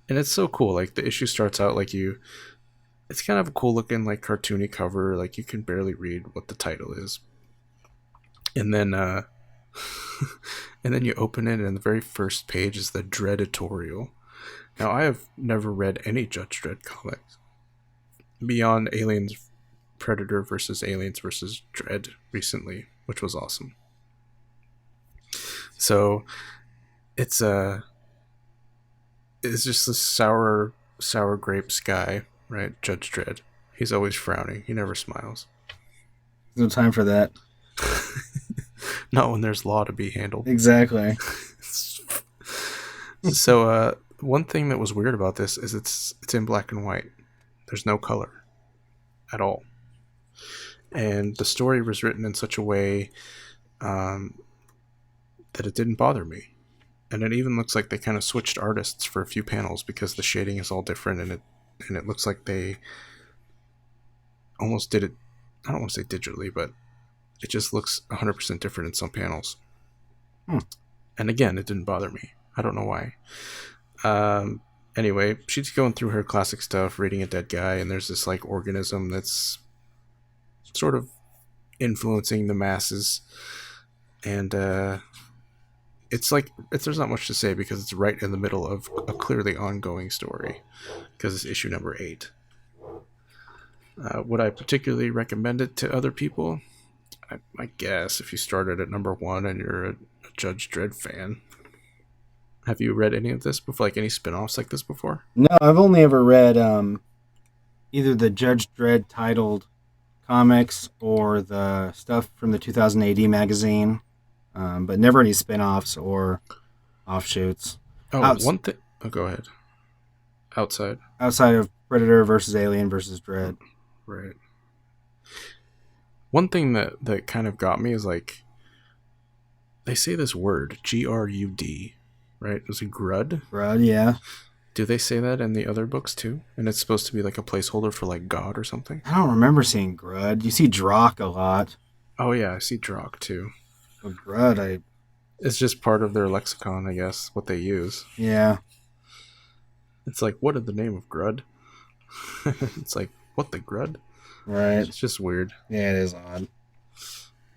And it's so cool. Like the issue starts out like it's kind of a cool looking like cartoony cover, like you can barely read what the title is. And then and then you open it and the very first page is the Dreadatorial. Now I have never read any Judge Dredd comics beyond Aliens Predator versus Aliens versus Dredd recently, which was awesome. So it's just this sour grapes guy, right? Judge Dredd. He's always frowning. He never smiles. No time for that. Not when there's law to be handled. Exactly. So one thing that was weird about this is it's in black and white. There's no color at all. And the story was written in such a way that it didn't bother me. And it even looks like they kind of switched artists for a few panels because the shading is all different, and it looks like they almost did it, I don't want to say digitally, but it just looks 100% different in some panels. And again, it didn't bother me. I don't know why. Anyway, she's going through her classic stuff, reading a dead guy, and there's this like organism that's sort of influencing the masses. And it's like, there's not much to say because it's right in the middle of a clearly ongoing story, because it's issue number 8. Would I particularly recommend it to other people? I guess if you started at number 1 and you're a Judge Dredd fan. Have you read any of this before, like any spin-offs like this before? No, I've only ever read either the Judge Dredd titled comics or the stuff from the 2000 AD magazine, but never any spin-offs or offshoots. One thing. Oh, go ahead. Outside of Predator versus Alien versus Dredd. Right. One thing that kind of got me is like, they say this word, Grud, right? Is it Grud? Grud, yeah. Do they say that in the other books too? And it's supposed to be like a placeholder for like God or something? I don't remember seeing Grud. You see Drock a lot. Oh yeah, I see Drock too. But Grud, It's just part of their lexicon, I guess, what they use. Yeah. It's like, what is the name of Grud? It's like, what the Grud? Right. It's just weird. Yeah, it is odd.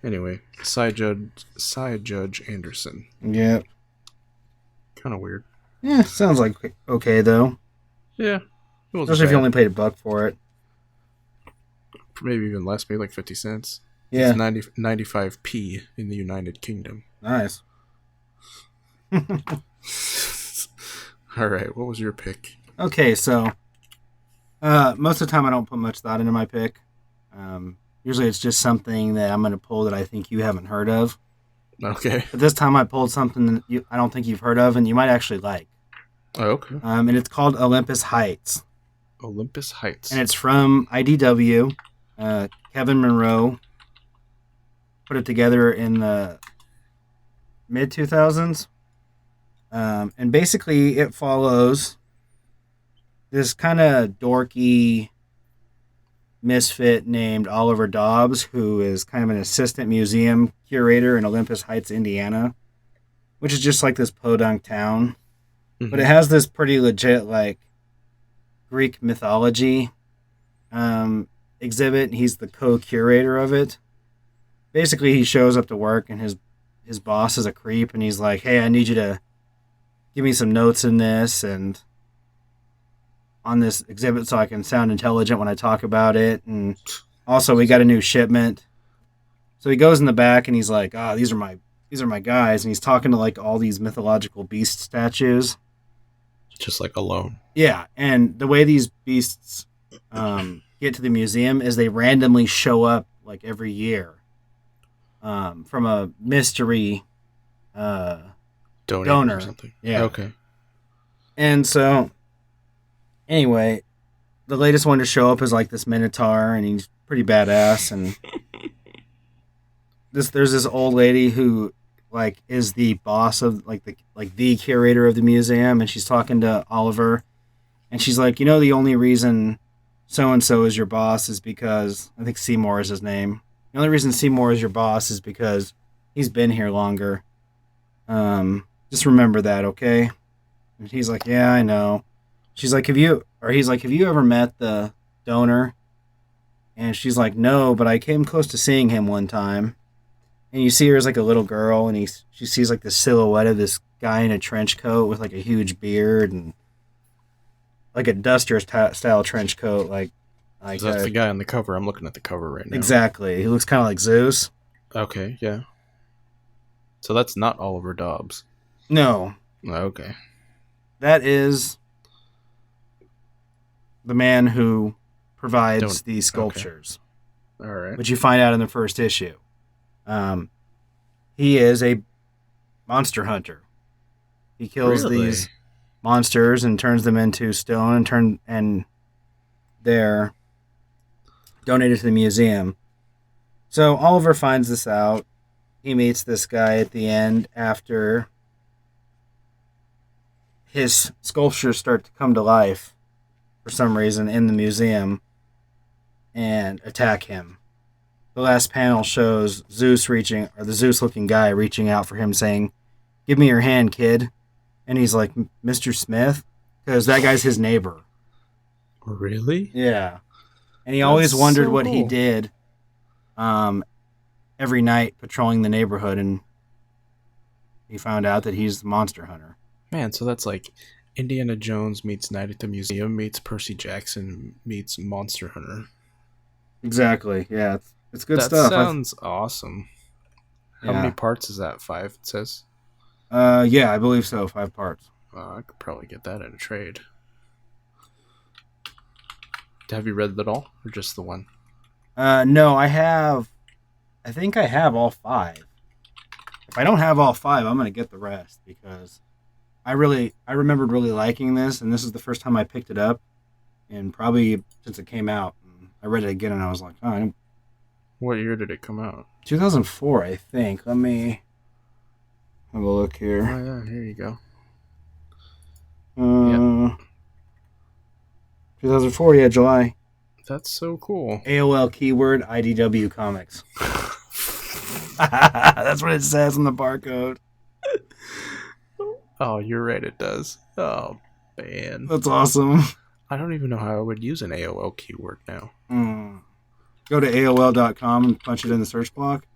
Anyway, Side Judge Anderson. Yeah. Kind of weird. Yeah, sounds like okay, though. Yeah. Especially if you only paid $1 for it. Maybe even less, maybe like 50 cents. Yeah. It's 95p in the United Kingdom. Nice. All right, what was your pick? Okay, so most of the time I don't put much thought into my pick. Usually it's just something that I'm going to pull that I think you haven't heard of. Okay. But this time I pulled something that I don't think you've heard of and you might actually like. Oh, okay. And it's called Olympus Heights. Olympus Heights. And it's from IDW. Kevin Monroe put it together in the mid-2000s. And basically it follows this kind of dorky misfit named Oliver Dobbs, who is kind of an assistant museum curator in Olympus Heights, Indiana, which is just like this podunk town. Mm-hmm. But it has this pretty legit, like, Greek mythology exhibit. He's the co-curator of it. Basically, he shows up to work, and his boss is a creep, and he's like, hey, I need you to give me some notes in this, and on this exhibit so I can sound intelligent when I talk about it. And also, we got a new shipment. So he goes in the back, and he's like, these are my guys, and he's talking to, like, all these mythological beast statues. Just like alone. Yeah, and the way these beasts get to the museum is they randomly show up like every year from a mystery donor or something. Yeah. Okay. And so, anyway, the latest one to show up is like this Minotaur, and he's pretty badass. And there's this old lady who like is the boss of the curator of the museum, and she's talking to Oliver, and she's like, the only reason so and so is your boss is because I think Seymour is his name. The only reason Seymour is your boss is because he's been here longer. Just remember that, okay? And he's like, yeah, I know. She's like, have you ever met the donor? And she's like, no, but I came close to seeing him one time. And you see her as like a little girl, and she sees like the silhouette of this guy in a trench coat with like a huge beard and like a Duster style trench coat. Like so that's the guy on the cover. I'm looking at the cover right now. Exactly. He looks kind of like Zeus. Okay, yeah. So that's not Oliver Dobbs. No. Okay. That is the man who provides these sculptures. Okay. All right. Which you find out in the first issue. He is a monster hunter. He kills these monsters and turns them into stone and they're donated to the museum. So Oliver finds this out. He meets this guy at the end after his sculptures start to come to life for some reason in the museum and attack him. The last panel shows the Zeus-looking guy reaching out for him saying, give me your hand, kid. And he's like, Mr. Smith? Because that guy's his neighbor. Really? Yeah. And he always wondered what he did every night patrolling the neighborhood, and he found out that he's the monster hunter. Man, so that's like Indiana Jones meets Night at the Museum meets Percy Jackson meets Monster Hunter. Exactly, yeah. It's good stuff. That sounds awesome. How many parts is that? 5, it says? Yeah, I believe so. 5 parts. I could probably get that in a trade. Have you read it all, or just the one? No, I have. I think I have all 5. If I don't have all 5, I'm going to get the rest, because I remembered really liking this, and this is the first time I picked it up, and probably since it came out. I read it again, and I was like, oh, What year did it come out? 2004, I think. Let me have a look here. Oh, yeah, here you go. 2004, yeah, July. That's so cool. AOL keyword IDW Comics. That's what it says on the barcode. Oh, you're right, it does. Oh, man. That's awesome. I don't even know how I would use an AOL keyword now. Go to AOL.com and punch it in the search block.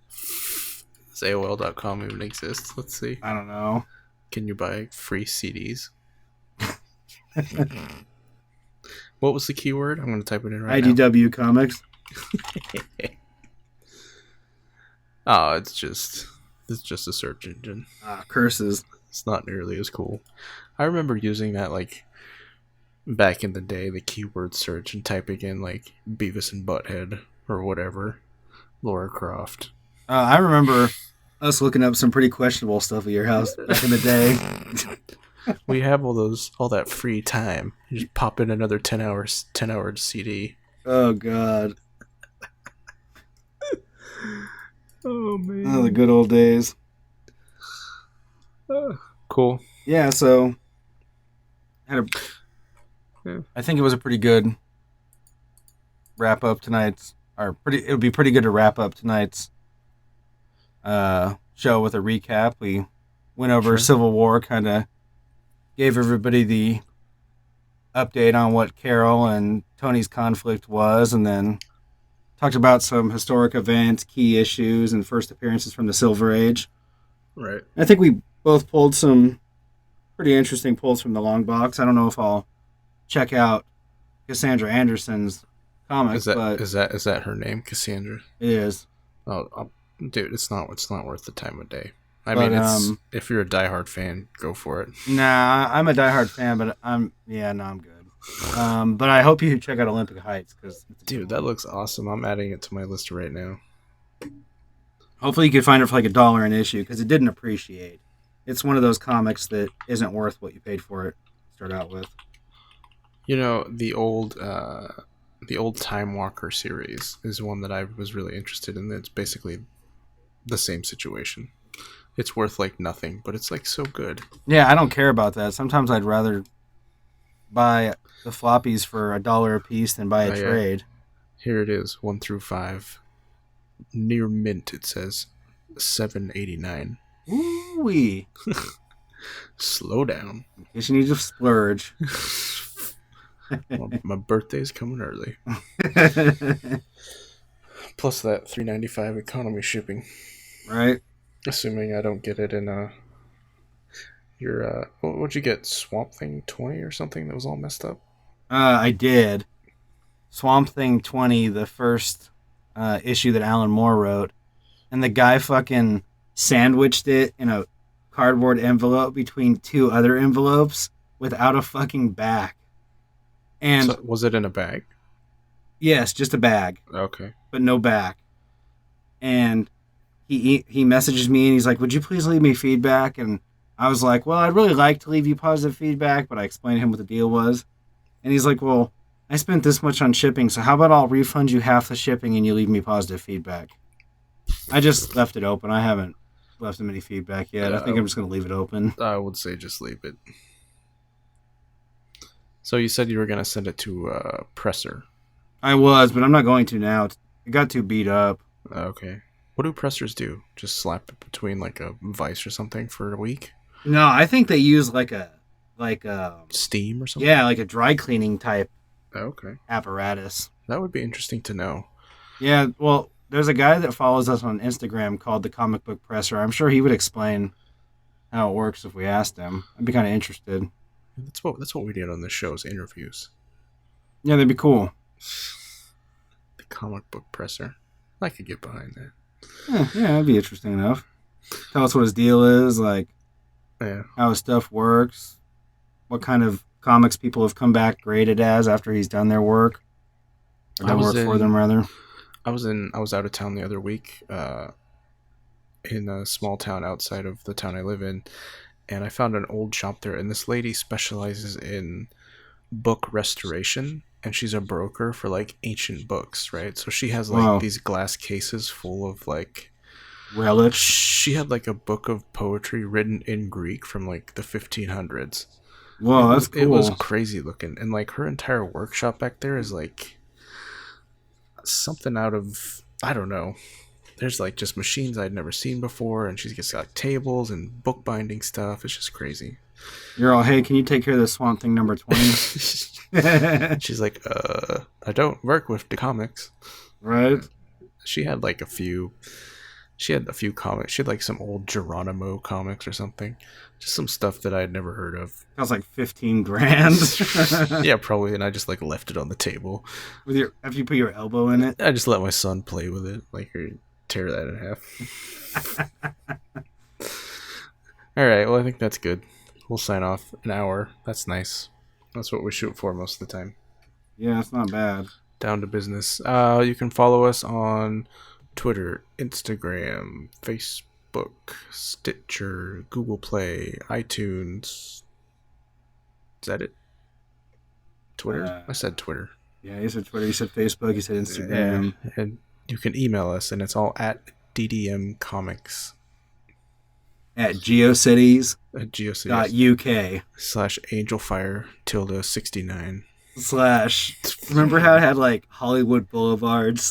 Does AOL.com even exist? Let's see. I don't know. Can you buy free CDs? What was the keyword? I'm going to type it in right now. IDW Comics. Oh, it's just a search engine. Curses. It's not nearly as cool. I remember using that like back in the day, the keyword search, and typing in like Beavis and Butthead or whatever, Laura Croft. I remember us looking up some pretty questionable stuff at your house back in the day. We have all that free time. You just pop in another 10-hour CD. Oh God. Oh man. Oh, the good old days. Cool. Yeah, so I think it was a pretty good wrap up tonight's, it would be pretty good to wrap up tonight's show with a recap. We went over Civil War, kind of gave everybody the update on what Carol and Tony's conflict was, and then talked about some historic events, key issues, and first appearances from the Silver Age. Right. I think we both pulled some pretty interesting pulls from the long box. I don't know if I'll check out Cassandra Anderson's comics. Is that her name, Cassandra? It is. Oh, dude, it's not worth the time of day. I mean, if you're a diehard fan, go for it. Nah, I'm a diehard fan, but I'm good. But I hope you check out Olympic Heights, dude, that looks awesome. I'm adding it to my list right now. Hopefully you can find it for like $1 an issue, because it didn't appreciate. It's one of those comics that isn't worth what you paid for it to start out with. You know, the old Time Walker series is one that I was really interested in. It's basically the same situation. It's worth like nothing, but it's like so good. Yeah, I don't care about that. Sometimes I'd rather buy the floppies for $1 a piece than buy a trade. Here it is, 1 through 5. Near mint, it says $7.89. Ooh-wee. Slow down. In case you need to splurge. Well, my birthday's coming early. Plus that $3.95 economy shipping. Right. Assuming I don't get it in your what'd you get? Swamp Thing 20 or something that was all messed up? I did. Swamp Thing 20, the first issue that Alan Moore wrote, and the guy fucking sandwiched it in a cardboard envelope between 2 other envelopes without a fucking back. And so, was it in a bag? Yes, just a bag. Okay. But no back. And he messages me and he's like, "Would you please leave me feedback?" And I was like, "Well, I'd really like to leave you positive feedback," but I explained to him what the deal was. And he's like, "Well, I spent this much on shipping, so how about I'll refund you half the shipping and you leave me positive feedback?" I just left it open. I haven't left him any feedback yet. I think I'm just going to leave it open. I would say just leave it. So you said you were going to send it to Presser. I was, but I'm not going to now. It got too beat up. Okay. What do pressers do? Just slap it between like a vice or something for a week? No, I think they use like a steam or something. Yeah, like a dry cleaning type. Okay. Apparatus. That would be interesting to know. Yeah, well, there's a guy that follows us on Instagram called the Comic Book Presser. I'm sure he would explain how it works if we asked him. I'd be kind of interested. That's what we did on this show is interviews. Yeah, that'd be cool. The Comic Book Presser. I could get behind that. Yeah, that'd be interesting enough. Tell us what his deal is, like how his stuff works, what kind of comics people have come back graded as after he's done their work. Or done work for them, rather. I was out of town the other week, in a small town outside of the town I live in, and I found an old shop there, and this lady specializes in book restoration, and she's a broker for like ancient books, right? So she has like these glass cases full of like relics. She had like a book of poetry written in Greek from like the 1500s. Whoa, that's cool. It was crazy looking, and like her entire workshop back there is like something out of, I don't know. There's like just machines I'd never seen before, and she's just got tables and bookbinding stuff. It's just crazy. You're all, hey, can you take care of the Swamp Thing number 20? She's like, I don't work with the comics. Right. She had like a few comics. She had like some old Geronimo comics or something. Just some stuff that I had never heard of. That was like 15 grand. Yeah, probably. And I just like left it on the table. After you put your elbow in it? I just let my son play with it. Like, tear that in half. All right. Well, I think that's good. We'll sign off. An hour. That's nice. That's what we shoot for most of the time. Yeah, it's not bad. Down to business. You can follow us on Twitter, Instagram, Facebook, Stitcher, Google Play, iTunes. Is that it? Twitter? I said Twitter. Yeah, you said Twitter, you said Facebook, you said Instagram. And you can email us, and it's all at DDM Comics. At geocities. At geocities.uk. /angelfire_69. Remember how it had like Hollywood Boulevard /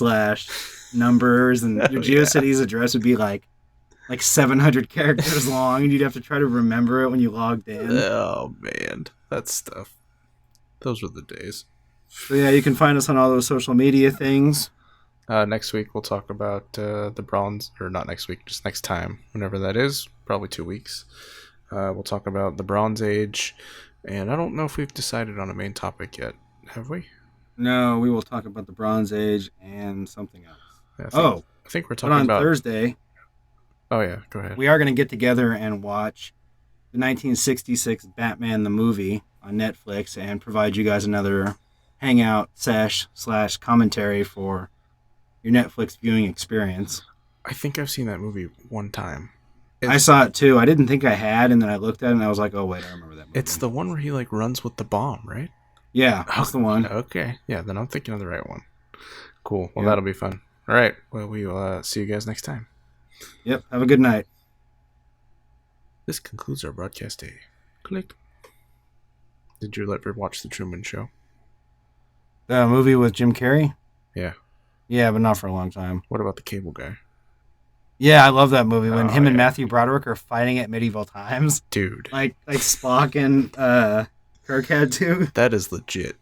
numbers, and your GeoCities address would be like 700 characters long, and you'd have to try to remember it when you logged in. Oh man, that stuff. Those were the days. So yeah, you can find us on all those social media things. Next week we'll talk about the Bronze, or not next week, just next time, whenever that is, probably 2 weeks. We'll talk about the Bronze Age, and I don't know if we've decided on a main topic yet. Have we? No, we will talk about the Bronze Age and something else. Yeah, I think we're talking about Thursday. Oh yeah, go ahead. We are going to get together and watch the 1966 Batman the movie on Netflix and provide you guys another hangout / commentary for your Netflix viewing experience. I think I've seen that movie one time. I saw it too. I didn't think I had, and then I looked at it and I was like, oh wait, I remember that movie. It's the one where he like runs with the bomb, right? Yeah, that's the one. Okay. Yeah, then I'm thinking of the right one. Cool. Well, that'll be fun. All right. Well, we will see you guys next time. Yep. Have a good night. This concludes our broadcast day. Click. Did you ever watch The Truman Show? The movie with Jim Carrey? Yeah. Yeah, but not for a long time. What about The Cable Guy? Yeah, I love that movie when him and Matthew Broderick are fighting at medieval times. Dude. Like Spock and Kirk had to. That is legit.